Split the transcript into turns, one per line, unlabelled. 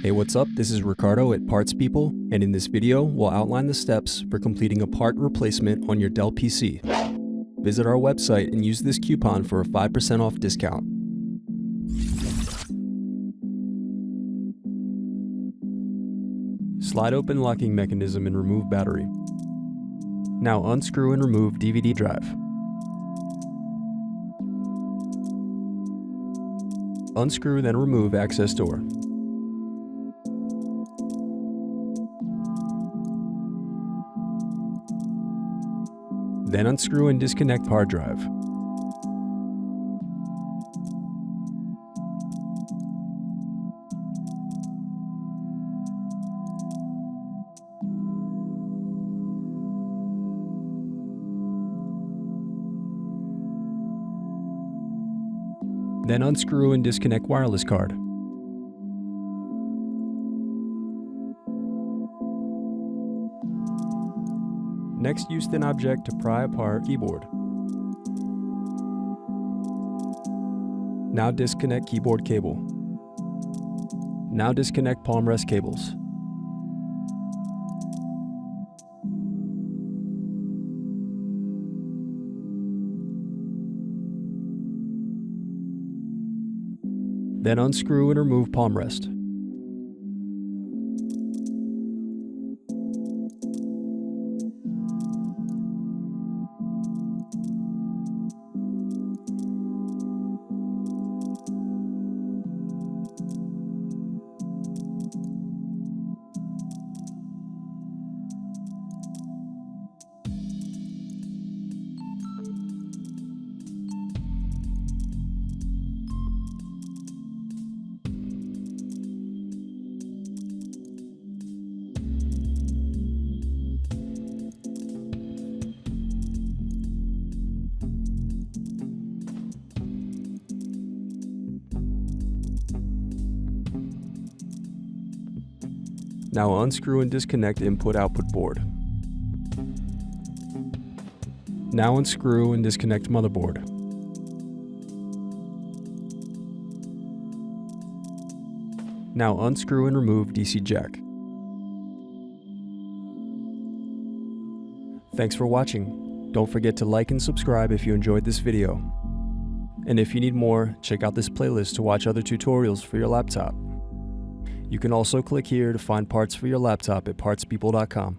Hey, what's up? This is Ricardo at Parts People, and in this video, we'll outline the steps for completing a part replacement on your Dell PC. Visit our website and use this coupon for a 5% off discount. Slide open locking mechanism and remove battery. Now unscrew and remove DVD drive. Unscrew, then remove access door. Then unscrew and disconnect hard drive. Then unscrew and disconnect wireless card. Next, use thin object to pry apart keyboard. Now disconnect keyboard cable. Now disconnect palm rest cables. Then unscrew and remove palm rest. Now unscrew and disconnect input-output board. Now unscrew and disconnect motherboard. Now unscrew and remove DC jack. Thanks for watching. Don't forget to like and subscribe if you enjoyed this video. And if you need more, check out this playlist to watch other tutorials for your laptop. You can also click here to find parts for your laptop at partspeople.com.